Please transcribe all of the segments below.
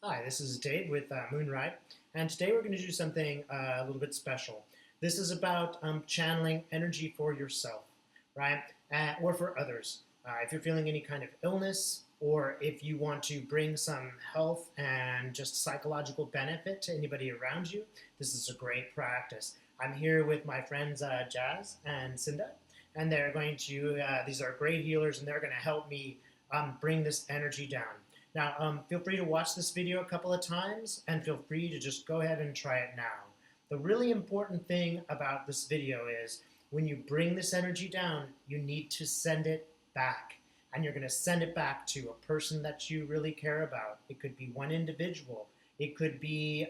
Hi, this is Dave with Moonride, and today we're going to do something a little bit special. This is about channeling energy for yourself, right? Or for others. If you're feeling any kind of illness, or if you want to bring some health and just psychological benefit to anybody around you, this is a great practice. I'm here with my friends Jazz and Cinda, and these are great healers, and they're going to help me bring this energy down. Now, feel free to watch this video a couple of times and feel free to just go ahead and try it now. The really important thing about this video is when you bring this energy down, you need to send it back. And you're going to send it back to a person that you really care about. It could be one individual. It could be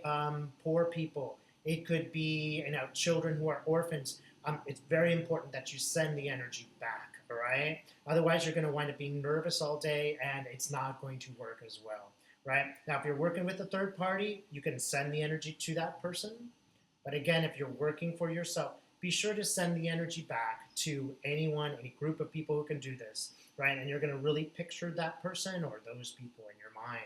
poor people. It could be children who are orphans. It's very important that you send the energy back, all right? Otherwise, you're going to wind up being nervous all day and it's not going to work as well, right? Now, if you're working with a third party, you can send the energy to that person. But again, if you're working for yourself, be sure to send the energy back to anyone, any group of people who can do this, right? And you're going to really picture that person or those people in your mind.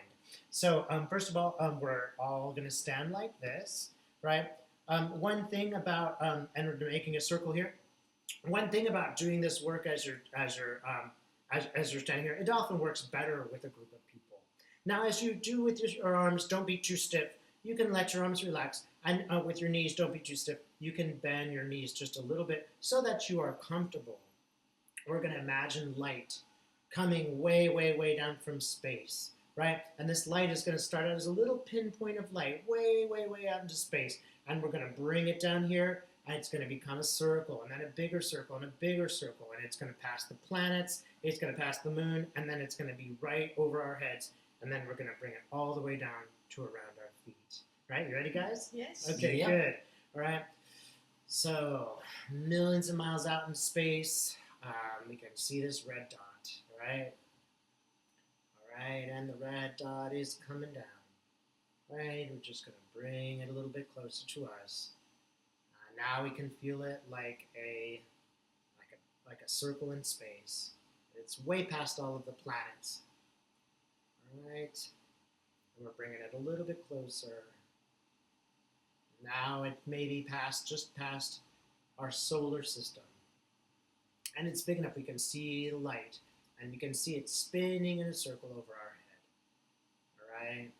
So, first of all, we're all going to stand like this, right? One thing about, and we're making a circle here, one thing about doing this work as you're standing here, it often works better with a group of people. Now, as you do with your arms, don't be too stiff. You can let your arms relax, and with your knees, don't be too stiff. You can bend your knees just a little bit so that you are comfortable. We're going to imagine light coming way, way, way down from space, right? And this light is going to start out as a little pinpoint of light, way, way, way out into space. And we're going to bring it down here, and it's going to become a circle, and then a bigger circle, and a bigger circle. And it's going to pass the planets, it's going to pass the moon, and then it's going to be right over our heads. And then we're going to bring it all the way down to around our feet. Right? You ready, guys? Yes. Okay, Yep. good. All right. So, millions of miles out in space, we can see this red dot, right? All right, and the red dot is coming down, right? We're just going to bring it a little bit closer to us. Now we can feel it like a circle in space. It's way past all of the planets. All right, and we're bringing it a little bit closer. Now it may be just past our solar system. And it's big enough we can see the light, and we can see it spinning in a circle over our head. All right?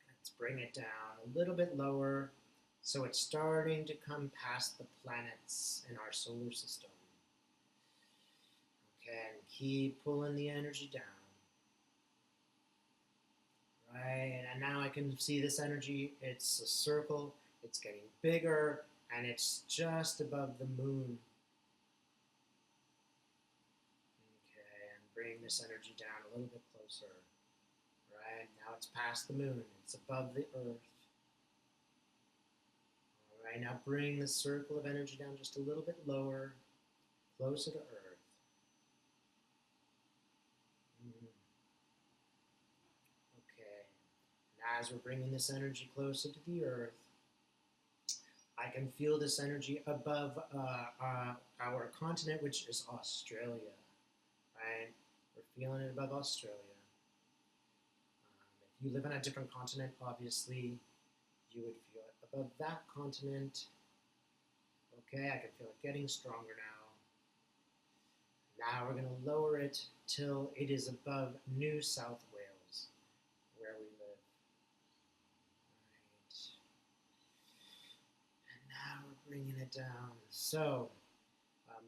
Let's bring it down a little bit lower so it's starting to come past the planets in our solar system. Okay, and keep pulling the energy down. Right, and now I can see this energy. It's a circle, it's getting bigger, and it's just above the moon. Okay, and bring this energy down a little bit closer. Right, now it's past the moon, it's above the earth. All right, now bring the circle of energy down just a little bit lower, closer to earth. Okay, and as we're bringing this energy closer to the earth, I can feel this energy above our continent, which is Australia. Right? We're feeling it above Australia. If you live on a different continent, obviously, you would feel it above that continent. Okay, I can feel it getting stronger now. Now we're going to lower it till it is above New South Wales, where we live. Right. And now we're bringing it down. So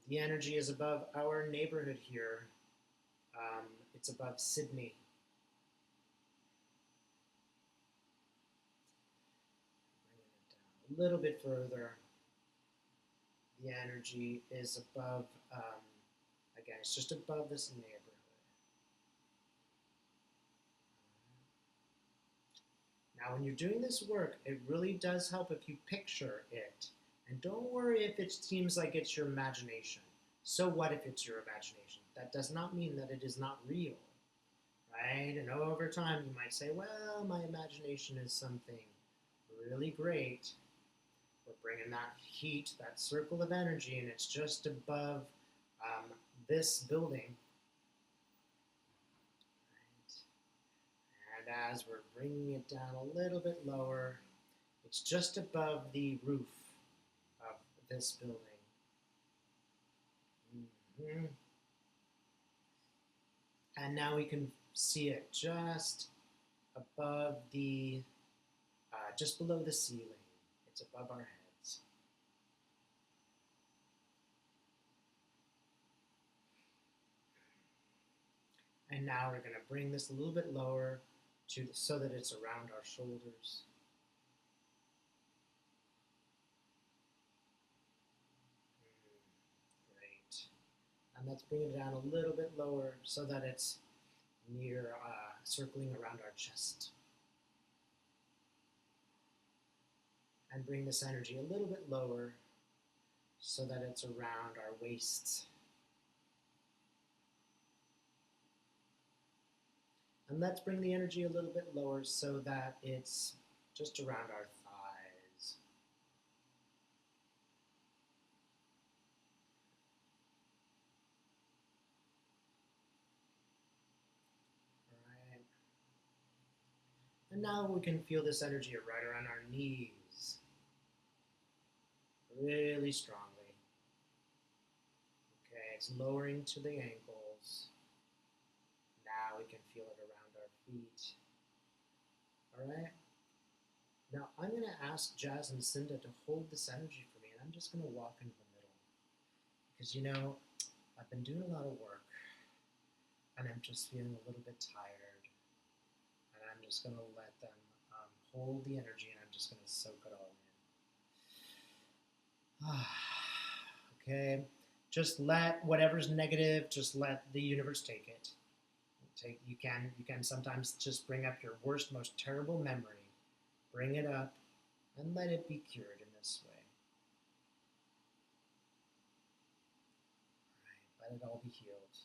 the energy is above our neighborhood here. It's above Sydney. Bringing it down a little bit further. The energy is above, again, it's just above this neighborhood. Now, when you're doing this work, it really does help if you picture it. And don't worry if it seems like it's your imagination. So what if it's your imagination? That does not mean that it is not real, right? And over time, you might say, well, my imagination is something really great. We're bringing that heat, that circle of energy, and it's just above this building. Right. And And as we're bringing it down a little bit lower, it's just above the roof of this building. Mhm. And now we can see it just above just below the ceiling. It's above our heads. And now we're going to bring this a little bit lower so that it's around our shoulders. Great. And let's bring it down a little bit lower so that it's near circling around our chest. And bring this energy a little bit lower so that it's around our waists. And let's bring the energy a little bit lower so that it's just around our thighs. All right. And now we can feel this energy right around our knees, really strongly. Okay, it's lowering to the ankles. Now we can feel it around our feet. All right. Now I'm going to ask Jazz and Cinda to hold this energy for me, and I'm just going to walk into the middle. Because, you know, I've been doing a lot of work, and I'm just feeling a little bit tired. And I'm just going to let them hold the energy, and I'm just going to soak it all in. Okay, just let whatever's negative, just let the universe take it. You can sometimes just bring up your worst, most terrible memory, bring it up, and let it be cured in this way. All right, let it all be healed.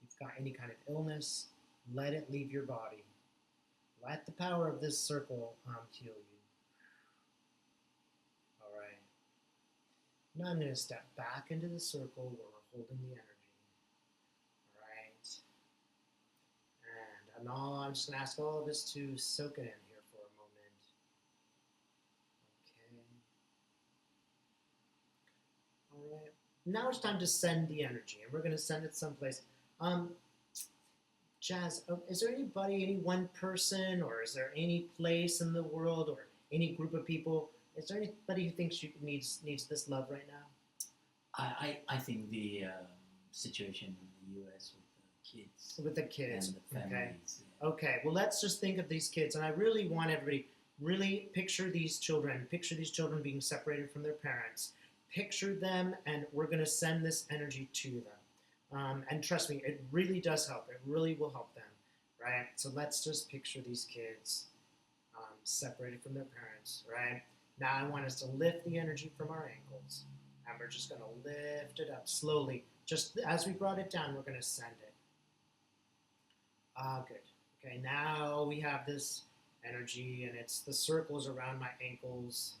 If you've got any kind of illness, let it leave your body. Let the power of this circle heal you. All right. Now I'm going to step back into the circle where we're holding the energy. All right. And I'm just going to ask all of us to soak it in here for a moment. Okay. All right. Now it's time to send the energy, and we're going to send it someplace. Jazz, is there anybody, any one person, or is there any place in the world, or any group of people? Is there anybody who thinks needs this love right now? I think the situation in the U.S. With the kids and the families. Okay. Okay. Well, let's just think of these kids, and I really want everybody really picture these children. Picture these children being separated from their parents. Picture them, and we're going to send this energy to them. And trust me, it really does help. It really will help them, right? So let's just picture these kids separated from their parents, right? Now I want us to lift the energy from our ankles, and we're just going to lift it up slowly. Just as we brought it down, we're going to send it. Good. Okay, now we have this energy, and it's the circles around my ankles.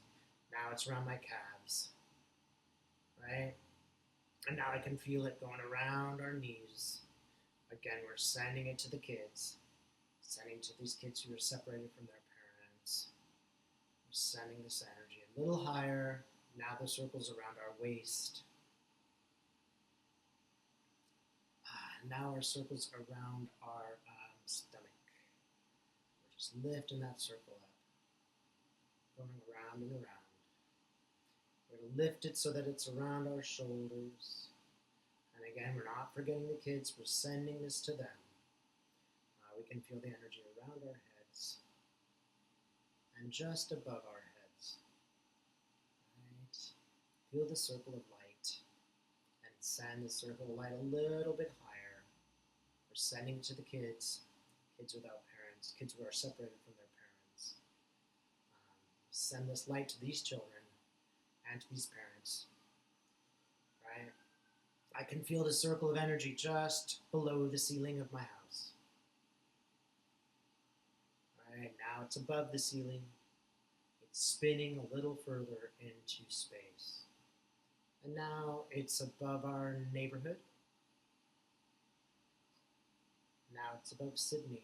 Now it's around my calves, right? And now I can feel it going around our knees. Again, we're sending it to the kids, sending to these kids who are separated from their parents. We're sending this energy a little higher. Now the circle's around our waist. Now our circle's around our stomach. We're just lifting that circle up, going around and around. We're going to lift it so that it's around our shoulders. And again, we're not forgetting the kids. We're sending this to them. We can feel the energy around our heads and just above our heads. Right? Feel the circle of light and send the circle of light a little bit higher. We're sending it to the kids without parents, kids who are separated from their parents. Send this light to these children and to these parents. Right? I can feel the circle of energy just below the ceiling of my house. Right, now it's above the ceiling. It's spinning a little further into space. And now it's above our neighborhood. Now it's above Sydney.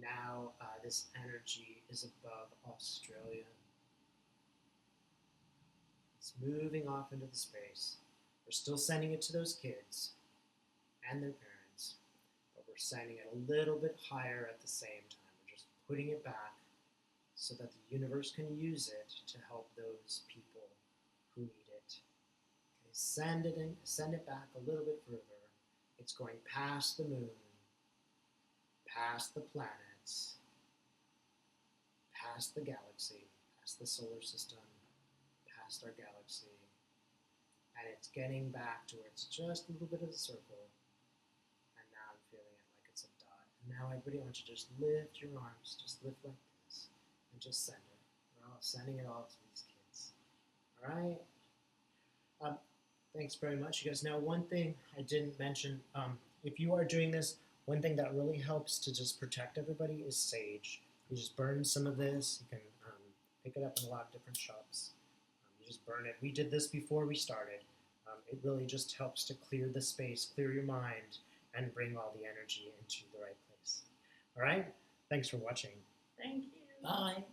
now this energy is above Australia. It's moving off into the space. We're still sending it to those kids and their parents, but we're sending it a little bit higher at the same time. We're just putting it back so that the universe can use it to help those people who need it. Okay, send it back a little bit further. It's going past the moon, past the planets, past the galaxy, past the solar system, past our galaxy, and it's getting back to where it's just a little bit of a circle, and now I'm feeling it like it's a dot. And now everybody wants to just lift your arms, just lift like this, and just send it. We're all sending it all to these kids. All right? Thanks very much, you guys. Now, one thing I didn't mention, if you are doing this, one thing that really helps to just protect everybody is sage. You just burn some of this. You can pick it up in a lot of different shops. You just burn it. We did this before we started. It really just helps to clear the space, clear your mind, and bring all the energy into the right place. All right? Thanks for watching. Thank you. Bye.